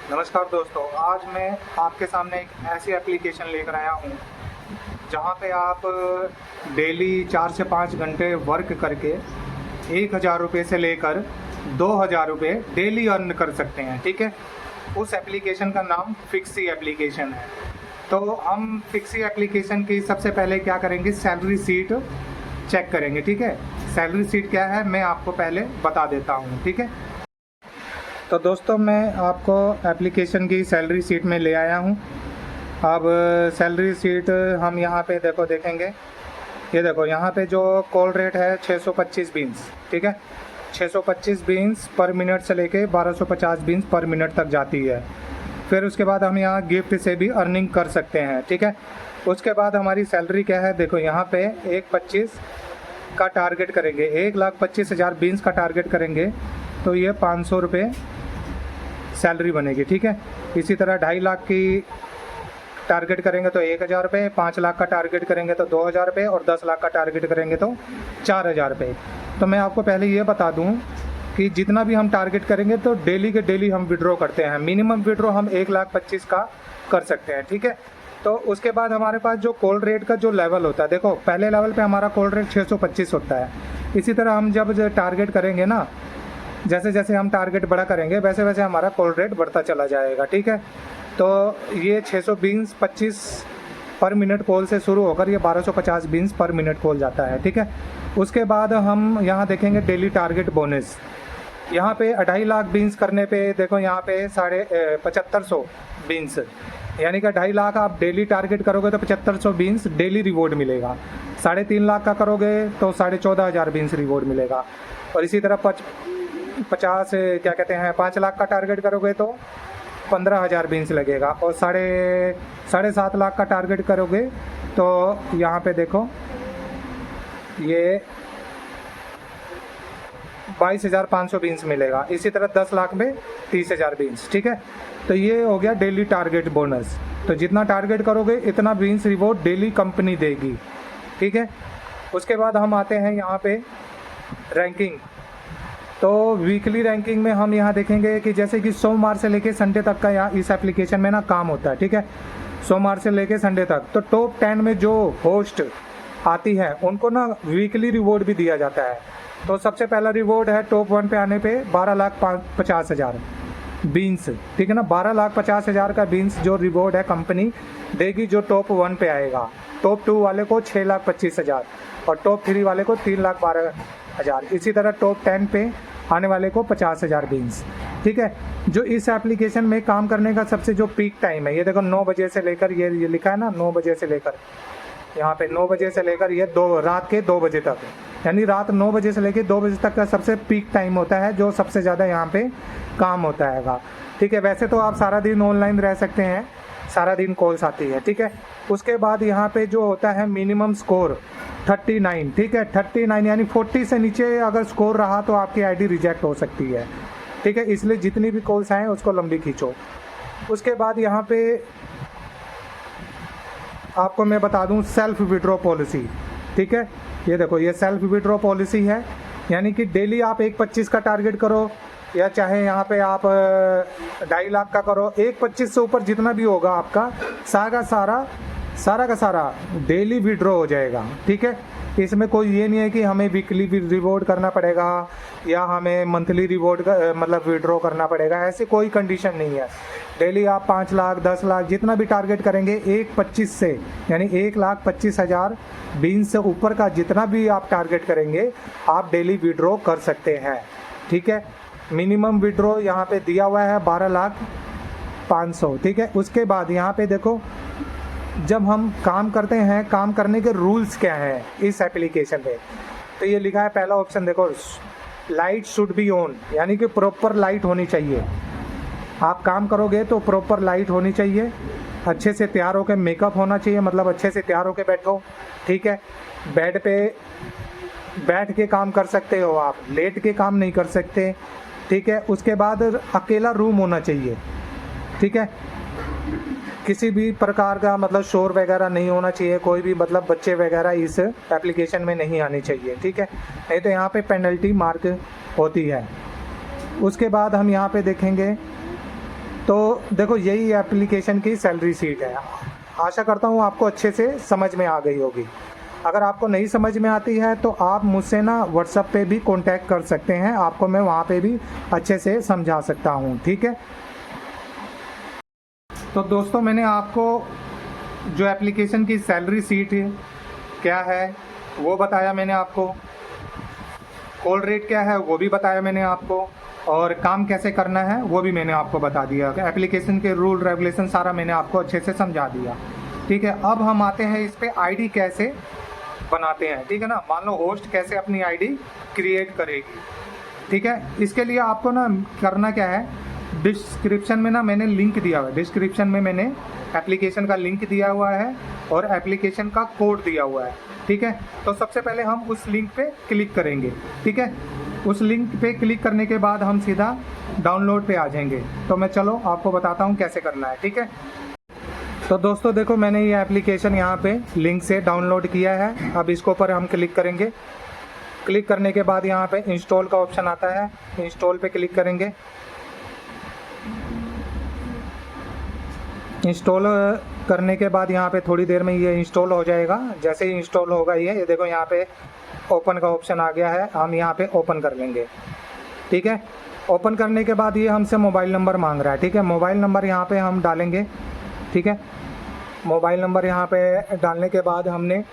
नमस्कार दोस्तों, आज मैं आपके सामने एक ऐसी एप्लीकेशन लेकर आया हूँ जहाँ पे आप डेली 4 से 5 घंटे वर्क करके 1,000 रुपये से लेकर 2,000 रुपये डेली अर्न कर सकते हैं। ठीक है, उस एप्लीकेशन का नाम फिक्सी एप्लीकेशन है। तो हम फिक्सी एप्लीकेशन की सबसे पहले क्या करेंगे, सैलरी शीट चेक करेंगे। ठीक है, सैलरी शीट क्या है मैं आपको पहले बता देता हूँ। ठीक है, तो दोस्तों मैं आपको एप्लीकेशन की सैलरी शीट में ले आया हूँ। अब सैलरी शीट हम यहाँ पे देखेंगे। ये देखो, यहाँ पे जो कॉल रेट है 625 बीन्स। ठीक है, 625 बीन्स पर मिनट से लेके 1250 बीन्स पर मिनट तक जाती है। फिर उसके बाद हम यहाँ गिफ्ट से भी अर्निंग कर सकते हैं। ठीक है, उसके बाद हमारी सैलरी क्या है, देखो यहाँ पे 1,25 का टारगेट करेंगे, 1,25,000 बीन्स का टारगेट करेंगे तो ये 500 रुपये सैलरी बनेगी। ठीक है, इसी तरह 2.5 लाख की टारगेट करेंगे तो 1,000 रुपये, 5 लाख का टारगेट करेंगे तो 2,000 रुपये और 10 लाख का टारगेट करेंगे तो 4,000 रुपये। तो मैं आपको पहले ये बता दूं कि जितना भी हम टारगेट करेंगे तो डेली के डेली हम विड्रॉ करते हैं। मिनिमम विड्रॉ हम 1,25,000 का कर सकते हैं। ठीक है, तो उसके बाद हमारे पास जो कॉल रेट का जो लेवल होता है, देखो पहले लेवल पे हमारा कॉल रेट 625 होता है। इसी तरह हम जब टारगेट करेंगे ना, जैसे जैसे हम टारगेट बड़ा करेंगे वैसे वैसे हमारा कॉल रेट बढ़ता चला जाएगा। ठीक है, तो ये 625 पर मिनट कॉल से शुरू होकर ये 1250 बीन्स पर मिनट कॉल जाता है। ठीक है, उसके बाद हम यहाँ देखेंगे डेली टारगेट बोनस। यहाँ पे 2.5 लाख बीन्स करने पे देखो यहाँ पे 7,500 बीन्स, यानी कि 2.5 लाख आप डेली टारगेट करोगे तो 7,500 बीन्स डेली रिवॉर्ड मिलेगा। 3.5 लाख का करोगे तो 14,500 बीन्स रिवॉर्ड मिलेगा। और इसी तरह 5 लाख का टारगेट करोगे तो 15,000 बीन्स लगेगा। और 7.5 लाख का टारगेट करोगे तो यहाँ पे देखो ये 22,500 बीन्स मिलेगा। इसी तरह 10 लाख में 30,000 बीन्स। ठीक है, तो ये हो गया डेली टारगेट बोनस। तो जितना टारगेट करोगे इतना बीन्स रिवॉर्ड डेली कंपनी देगी। ठीक है, उसके बाद हम आते हैं यहाँ पे रैंकिंग। तो वीकली रैंकिंग में हम यहाँ देखेंगे कि जैसे कि सोमवार से लेके संडे तक का यहाँ इस एप्लीकेशन में ना काम होता है। ठीक है, सोमवार से लेके संडे तक तो टॉप 10 में जो होस्ट आती है उनको ना वीकली रिवॉर्ड भी दिया जाता है। तो सबसे पहला रिवॉर्ड है टॉप 1 पे आने पे 12,50,000 बीन्स। ठीक है ना, 12,50,000 का बीन्स जो रिवॉर्ड है कंपनी देगी जो टॉप 1 पे आएगा। टॉप 2 वाले को 6,25,000 और टॉप 3 वाले को 3,12,000। इसी तरह टॉप 10 पे आने वाले को 50,000 बीन्स। ठीक है, जो इस एप्लीकेशन में काम करने का सबसे जो पीक टाइम है, ये देखो 9 बजे से लेकर ये लिखा है ना, 9 बजे से लेकर यहाँ पे 9 बजे से लेकर ये रात के 2 बजे तक, यानी रात 9 बजे से लेकर 2 बजे तक का सबसे पीक टाइम होता है जो सबसे ज़्यादा यहाँ पे काम होता है। ठीक है, वैसे तो आप सारा दिन ऑनलाइन रह सकते हैं, सारा दिन कॉल्स आती है। ठीक है, उसके बाद यहाँ पे जो होता है मिनिमम स्कोर 39। ठीक है, 39 यानी 40 से नीचे अगर स्कोर रहा तो आपकी आईडी रिजेक्ट हो सकती है। ठीक है, इसलिए जितनी भी कॉल्स आएँ उसको लंबी खींचो। उसके बाद यहाँ पे आपको मैं बता दूं सेल्फ विड्रॉ पॉलिसी। ठीक है, ये देखो ये सेल्फ विड्रॉ पॉलिसी है, यानी कि डेली आप 1,25 का टारगेट करो या चाहे यहाँ पे आप 2.5 लाख का करो, 1,25 से ऊपर जितना भी होगा आपका सारा का सारा डेली विड्रॉ हो जाएगा। ठीक है, इसमें कोई ये नहीं है कि हमें वीकली रिवॉर्ड करना पड़ेगा या हमें मंथली रिवॉर्ड मतलब विड्रॉ करना पड़ेगा, ऐसी कोई कंडीशन नहीं है। डेली आप 5 लाख 10 लाख जितना भी टारगेट करेंगे 1,25 से, यानी 1,25,000 बीन्स से ऊपर का जितना भी आप टारगेट करेंगे आप डेली विड्रॉ कर सकते हैं। ठीक है, मिनिमम विड्रॉ यहाँ पे दिया हुआ है 12,500। ठीक है, उसके बाद यहाँ पे देखो जब हम काम करते हैं काम करने के रूल्स क्या हैं इस एप्लीकेशन पे, तो ये लिखा है पहला ऑप्शन देखो, लाइट शुड बी ऑन, यानी कि प्रॉपर लाइट होनी चाहिए। आप काम करोगे तो प्रॉपर लाइट होनी चाहिए, अच्छे से तैयार होकर मेकअप होना चाहिए, मतलब अच्छे से तैयार होकर बैठो। ठीक है, बेड पे बैठ के काम कर सकते हो आप, लेट के काम नहीं कर सकते। ठीक है, उसके बाद अकेला रूम होना चाहिए। ठीक है, किसी भी प्रकार का मतलब शोर वगैरह नहीं होना चाहिए, कोई भी मतलब बच्चे वगैरह इस एप्लीकेशन में नहीं आनी चाहिए। ठीक है, नहीं तो यहाँ पे पेनल्टी मार्क होती है। उसके बाद हम यहाँ पे देखेंगे तो देखो यही एप्लीकेशन की सैलरी शीट है। आशा करता हूँ आपको अच्छे से समझ में आ गई होगी। अगर आपको नहीं समझ में आती है तो आप मुझसे ना व्हाट्सएप पे भी कांटेक्ट कर सकते हैं, आपको मैं वहाँ पे भी अच्छे से समझा सकता हूँ, ठीक है। तो दोस्तों मैंने आपको जो एप्लीकेशन की सैलरी शीट क्या है वो बताया मैंने आपको, कॉल रेट क्या है वो भी बताया मैंने आपको, और काम कैसे करना है वो भी मैंने आपको बता दिया। एप्लीकेशन के रूल रेगुलेशन सारा मैंने आपको अच्छे से समझा दिया, ठीक है। अब हम आते हैं इस पे आईडी कैसे बनाते हैं, ठीक है ना। मान लो होस्ट कैसे अपनी आईडी क्रिएट करेगी, ठीक है। इसके लिए आपको ना करना क्या है, डिस्क्रिप्शन में ना मैंने लिंक दिया हुआ है, डिस्क्रिप्शन में मैंने एप्लीकेशन का लिंक दिया हुआ है और एप्लीकेशन का कोड दिया हुआ है, ठीक है। तो सबसे पहले हम उस लिंक पे क्लिक करेंगे, ठीक है। उस लिंक पे क्लिक करने के बाद हम सीधा डाउनलोड पे आ जाएंगे। तो मैं चलो आपको बताता हूँ कैसे करना है, ठीक है। तो दोस्तों देखो मैंने ये एप्लीकेशन यहाँ पे लिंक से डाउनलोड किया है। अब इसके ऊपर हम क्लिक करेंगे। क्लिक करने के बाद यहाँ पे इंस्टॉल का ऑप्शन आता है, इंस्टॉल पे क्लिक करेंगे। इंस्टॉल करने के बाद यहाँ पे थोड़ी देर में ये इंस्टॉल हो जाएगा। जैसे ही इंस्टॉल होगा ये देखो यहाँ पे ओपन का ऑप्शन आ गया है, हम यहाँ पे ओपन कर लेंगे, ठीक है। ओपन करने के बाद ये हमसे मोबाइल नंबर मांग रहा है, ठीक है। मोबाइल नंबर यहाँ पे हम डालेंगे, ठीक है। मोबाइल नंबर यहाँ पे डालने के बाद हमने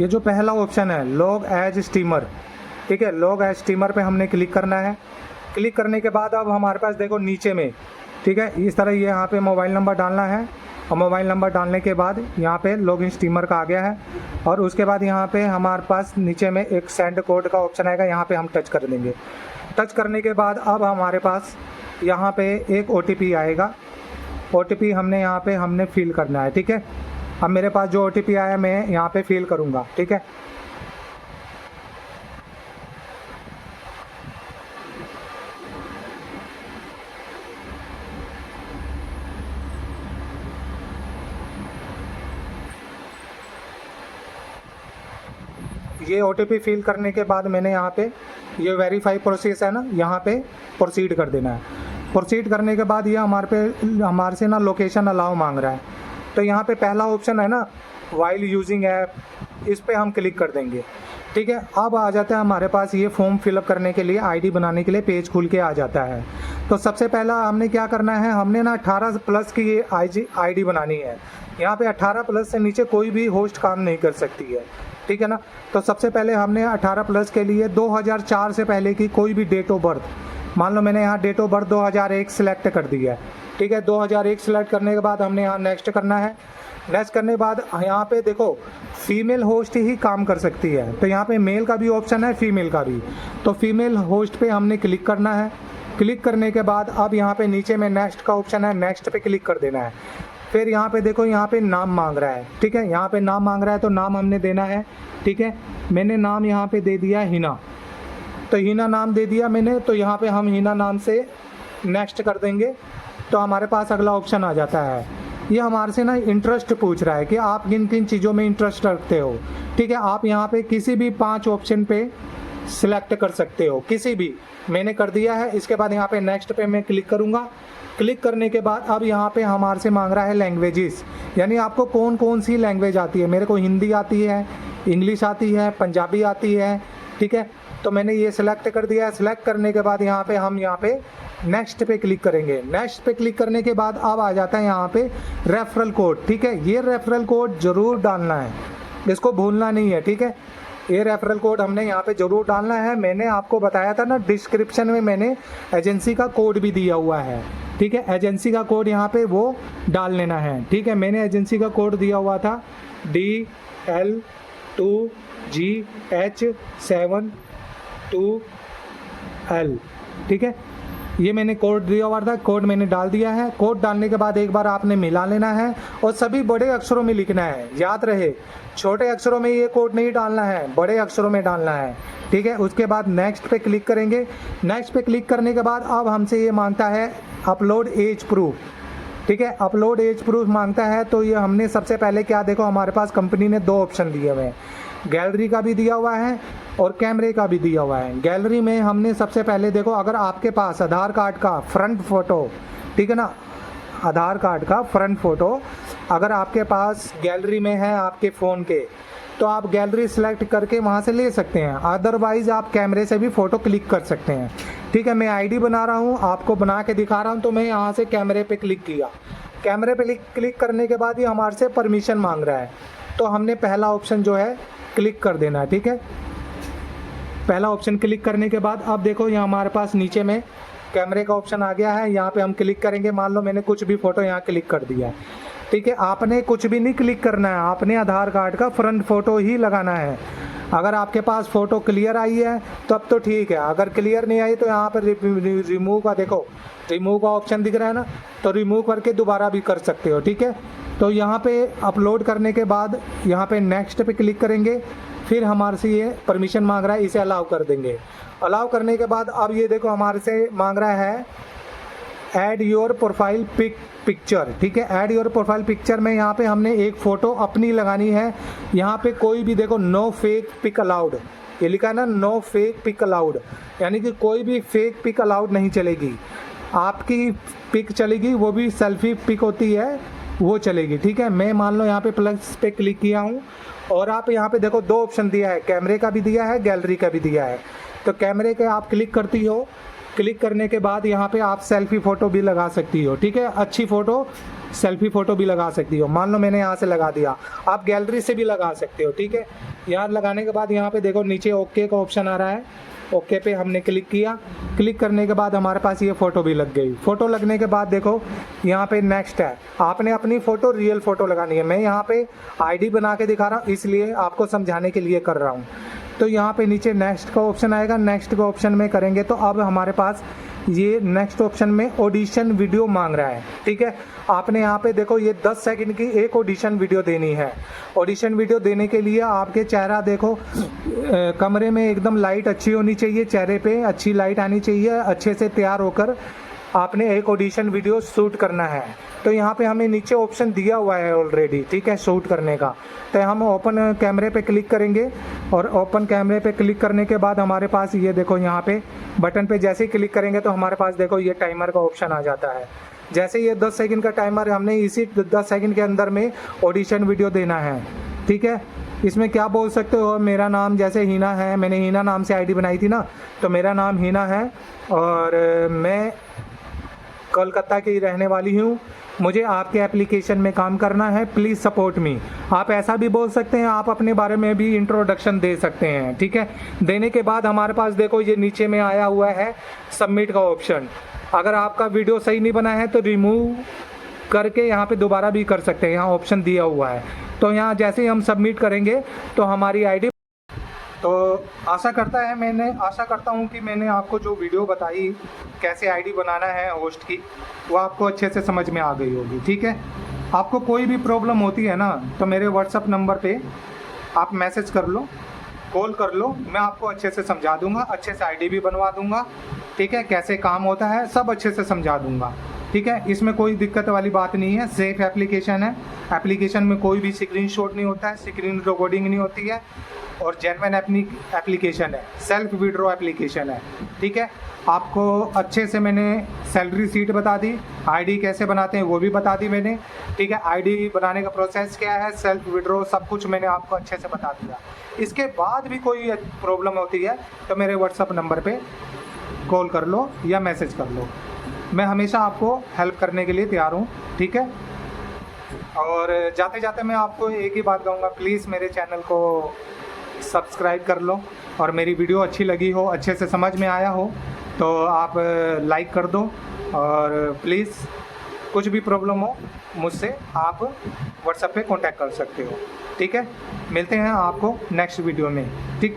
ये जो पहला ऑप्शन है लॉग एज स्टीमर, ठीक है, लॉग एज स्टीमर पे हमने क्लिक करना है। क्लिक करने के बाद अब हमारे पास देखो नीचे में, ठीक है, इस तरह ये यहाँ पे मोबाइल नंबर डालना है और मोबाइल नंबर डालने के बाद यहाँ पे लॉग इन स्टीमर का आ गया है। और उसके बाद यहाँ पे हमारे पास नीचे में एक सेंड कोड का ऑप्शन आएगा, यहाँ पे हम टच कर देंगे। टच करने के बाद अब हमारे पास यहाँ पे एक OTP आएगा। OTP हमने फिल करना है, ठीक है। अब मेरे पास जो OTP आया मैं यहाँ पे फिल करूँगा, ठीक है। ये OTP फिल करने के बाद मैंने यहाँ पे ये वेरीफाई प्रोसेस है ना, यहाँ पे प्रोसीड कर देना है। प्रोसीड करने के बाद ये हमारे से ना लोकेशन अलाउ मांग रहा है। तो यहाँ पे पहला ऑप्शन है ना वाइल यूजिंग ऐप, इस पे हम क्लिक कर देंगे, ठीक है। अब आ जाता है हमारे पास ये फॉर्म फिलअप करने के लिए, आईडी बनाने के लिए पेज खुल के आ जाता है। तो सबसे पहला हमने क्या करना है, हमने ना 18 प्लस की ये आईडी बनानी है। यहाँ पे 18 प्लस से नीचे कोई भी होस्ट काम नहीं कर सकती है, ठीक है ना। तो सबसे पहले हमने 18 प्लस के लिए 2004 से पहले की कोई भी डेट ऑफ बर्थ, मान लो मैंने यहाँ डेट ऑफ बर्थ 2001 सिलेक्ट कर दिया है, ठीक है। 2001 सिलेक्ट करने के बाद हमने यहाँ नेक्स्ट करना है। नेक्स्ट करने के बाद यहाँ पे देखो फीमेल होस्ट ही काम कर सकती है, तो यहाँ पे मेल का भी ऑप्शन है, फीमेल का भी। तो फीमेल होस्ट पे हमने क्लिक करना है। क्लिक करने के बाद अब यहाँ पे नीचे में नेक्स्ट का ऑप्शन है, नेक्स्ट पे क्लिक कर देना है। फिर यहाँ पे देखो यहाँ पे नाम मांग रहा है, ठीक है। यहाँ पे नाम मांग रहा है तो नाम हमने देना है, ठीक है। मैंने नाम यहाँ पे दे दिया हिना, तो हिना नाम दे दिया मैंने। तो यहाँ पे हम हिना नाम से नेक्स्ट कर देंगे। तो हमारे पास अगला ऑप्शन आ जाता है, ये हमारे से ना इंटरेस्ट पूछ रहा है कि आप किन किन चीज़ों में इंटरेस्ट रखते हो, ठीक है। आप यहाँ पे किसी भी 5 ऑप्शन पे सिलेक्ट कर सकते हो, किसी भी। मैंने कर दिया है। इसके बाद यहाँ पे नेक्स्ट पे मैं क्लिक करूँगा। क्लिक करने के बाद अब यहाँ पे हमारे से मांग रहा है लैंग्वेजेस, यानी आपको कौन कौन सी लैंग्वेज आती है। मेरे को हिंदी आती है, इंग्लिश आती है, पंजाबी आती है, ठीक है। तो मैंने ये सिलेक्ट कर दिया है। सिलेक्ट करने के बाद यहाँ पे हम यहाँ पे नेक्स्ट पे क्लिक करेंगे। नेक्स्ट पे क्लिक करने के बाद अब आ जाता है यहाँ पे रेफरल कोड, ठीक है। ये रेफरल कोड ज़रूर डालना है, इसको भूलना नहीं है, ठीक है। ये रेफरल कोड हमने यहाँ पे ज़रूर डालना है। मैंने आपको बताया था ना डिस्क्रिप्शन में मैंने एजेंसी का कोड भी दिया हुआ है, ठीक है। एजेंसी का कोड यहाँ पे वो डाल लेना है, ठीक है। मैंने एजेंसी का कोड दिया हुआ था DL2GH72L, ठीक है। ये मैंने कोड दिया हुआ था, कोड मैंने डाल दिया है। कोड डालने के बाद एक बार आपने मिला लेना है और सभी बड़े अक्षरों में लिखना है। याद रहे छोटे अक्षरों में ये कोड नहीं डालना है, बड़े अक्षरों में डालना है, ठीक है। उसके बाद नेक्स्ट पे क्लिक करेंगे। नेक्स्ट पे क्लिक करने के बाद अब हमसे ये मांगता है अपलोड एज प्रूफ, ठीक है। अपलोड एज प्रूफ मांगता है। तो ये हमने सबसे पहले क्या, देखो हमारे पास कंपनी ने 2 ऑप्शन दिए हुए हैं। गैलरी का भी दिया हुआ है और कैमरे का भी दिया हुआ है। गैलरी में हमने सबसे पहले देखो, अगर आपके पास आधार कार्ड का फ्रंट फ़ोटो, ठीक है ना, आधार कार्ड का फ्रंट फ़ोटो अगर आपके पास गैलरी में है आपके फ़ोन के, तो आप गैलरी सेलेक्ट करके वहाँ से ले सकते हैं। अदरवाइज़ आप कैमरे से भी फ़ोटो क्लिक कर सकते हैं। ठीक है, मैं आईडी बना रहा हूँ, आपको बना के दिखा रहा हूँ। तो मैं यहाँ से कैमरे पे क्लिक किया। कैमरे पे क्लिक करने के बाद ये हमारे से परमिशन मांग रहा है, तो हमने पहला ऑप्शन जो है क्लिक कर देना है। ठीक है, पहला ऑप्शन क्लिक करने के बाद अब देखो यहाँ हमारे पास नीचे में कैमरे का ऑप्शन आ गया है। यहाँ पे हम क्लिक करेंगे। मान लो मैंने कुछ भी फ़ोटो यहाँ क्लिक कर दिया है। ठीक है, आपने कुछ भी नहीं क्लिक करना है, आपने आधार कार्ड का फ्रंट फ़ोटो ही लगाना है। अगर आपके पास फ़ोटो क्लियर आई है तब तो ठीक है, अगर क्लियर नहीं आई तो यहाँ पर रिमूव का देखो, रिमूव का ऑप्शन दिख रहा है ना, तो रिमूव करके दोबारा भी कर सकते हो। ठीक है, तो यहाँ पे अपलोड करने के बाद यहाँ पे नेक्स्ट पे क्लिक करेंगे। फिर हमारे से ये परमिशन मांग रहा है, इसे अलाउ कर देंगे। अलाउ करने के बाद अब ये देखो हमारे से मांग रहा है ऐड योर प्रोफाइल पिक्चर। ठीक है, ऐड योर प्रोफाइल पिक्चर में यहाँ पे हमने एक फ़ोटो अपनी लगानी है। यहाँ पे कोई भी देखो नो फेक पिक अलाउड, ये लिखा है ना, नो फेक पिक अलाउड, यानी कि कोई भी फेक पिक अलाउड नहीं चलेगी। आपकी पिक चलेगी, वो भी सेल्फी पिक होती है, वो चलेगी। ठीक है, मैं मान लो यहाँ पे प्लस पे क्लिक किया हूँ और आप यहाँ पे देखो दो ऑप्शन दिया है, कैमरे का भी दिया है, गैलरी का भी दिया है। तो कैमरे के आप क्लिक करती हो, क्लिक करने के बाद यहाँ पे आप सेल्फी फ़ोटो भी लगा सकती हो। ठीक है, अच्छी फ़ोटो सेल्फी फ़ोटो भी लगा सकती हो। मान लो मैंने यहाँ से लगा दिया, आप गैलरी से भी लगा सकते हो। ठीक है, यहाँ लगाने के बाद यहाँ पे देखो नीचे ओके का ऑप्शन आ रहा है, ओके पे हमने क्लिक किया। क्लिक करने के बाद हमारे पास ये फ़ोटो भी लग गई। फ़ोटो लगने के बाद देखो यहाँ पे नेक्स्ट है, आपने अपनी फ़ोटो रियल फ़ोटो लगानी है। मैं यहाँ पे आईडी बना के दिखा रहा हूँ, इसलिए आपको समझाने के लिए कर रहा हूँ। तो यहाँ पे नीचे नेक्स्ट का ऑप्शन आएगा, नेक्स्ट का ऑप्शन में करेंगे तो अब हमारे पास ये नेक्स्ट ऑप्शन में ऑडिशन वीडियो मांग रहा है। ठीक है, आपने यहाँ पे देखो ये 10 सेकंड की एक ऑडिशन वीडियो देनी है। ऑडिशन वीडियो देने के लिए आपके चेहरा देखो, कमरे में एकदम लाइट अच्छी होनी चाहिए, चेहरे पे अच्छी लाइट आनी चाहिए, अच्छे से तैयार होकर आपने एक ऑडिशन वीडियो शूट करना है। तो यहाँ पे हमें नीचे ऑप्शन दिया हुआ है ऑलरेडी, ठीक है, शूट करने का। तो हम ओपन कैमरे पे क्लिक करेंगे और ओपन कैमरे पे क्लिक करने के बाद हमारे पास ये देखो यहाँ पे बटन पे जैसे ही क्लिक करेंगे तो हमारे पास देखो ये टाइमर का ऑप्शन आ जाता है। जैसे ये 10 सेकंड का टाइमर, हमने इसी 10 सेकंड के अंदर में ऑडिशन वीडियो देना है। ठीक है, इसमें क्या बोल सकते हो, मेरा नाम जैसे हीना है, मैंने हीना नाम से आईडी बनाई थी ना, तो मेरा नाम हीना है और मैं कोलकाता की रहने वाली हूँ, मुझे आपके एप्लीकेशन में काम करना है, प्लीज़ सपोर्ट मी। आप ऐसा भी बोल सकते हैं, आप अपने बारे में भी इंट्रोडक्शन दे सकते हैं। ठीक है, देने के बाद हमारे पास देखो ये नीचे में आया हुआ है सबमिट का ऑप्शन। अगर आपका वीडियो सही नहीं बना है तो रिमूव करके यहाँ पे दोबारा भी कर सकते हैं, यहाँ ऑप्शन दिया हुआ है। तो यहाँ जैसे ही हम सबमिट करेंगे तो हमारी आईडी, तो आशा करता हूँ कि मैंने आपको जो वीडियो बताई कैसे आईडी बनाना है होस्ट की, वो आपको अच्छे से समझ में आ गई होगी। ठीक है, आपको कोई भी प्रॉब्लम होती है ना तो मेरे व्हाट्सअप नंबर पे आप मैसेज कर लो, कॉल कर लो, मैं आपको अच्छे से समझा दूंगा, अच्छे से आईडी भी बनवा दूंगा। ठीक है, कैसे काम होता है सब अच्छे से समझा दूंगा। ठीक है, इसमें कोई दिक्कत वाली बात नहीं है, सेफ एप्लीकेशन है। एप्लीकेशन में कोई भी स्क्रीनशॉट नहीं होता है, स्क्रीन रिकॉर्डिंग नहीं होती है और जेन्युइन एप्लीकेशन है, सेल्फ विड्रॉ एप्लीकेशन है। ठीक है, आपको अच्छे से मैंने सैलरी सीट बता दी, आईडी कैसे बनाते हैं वो भी बता दी मैंने। ठीक है, आईडी बनाने का प्रोसेस क्या है, सेल्फ विड्रॉ, सब कुछ मैंने आपको अच्छे से बता दिया। इसके बाद भी कोई प्रॉब्लम होती है तो मेरे व्हाट्सअप नंबर पे कॉल कर लो या मैसेज कर लो, मैं हमेशा आपको हेल्प करने के लिए तैयार हूँ। ठीक है, और जाते जाते मैं आपको एक ही बात कहूँगा, प्लीज़ मेरे चैनल को सब्सक्राइब कर लो और मेरी वीडियो अच्छी लगी हो, अच्छे से समझ में आया हो तो आप लाइक कर दो। और प्लीज़ कुछ भी प्रॉब्लम हो मुझसे आप व्हाट्सएप पे कांटेक्ट कर सकते हो। ठीक है, मिलते हैं आपको नेक्स्ट वीडियो में। ठीक।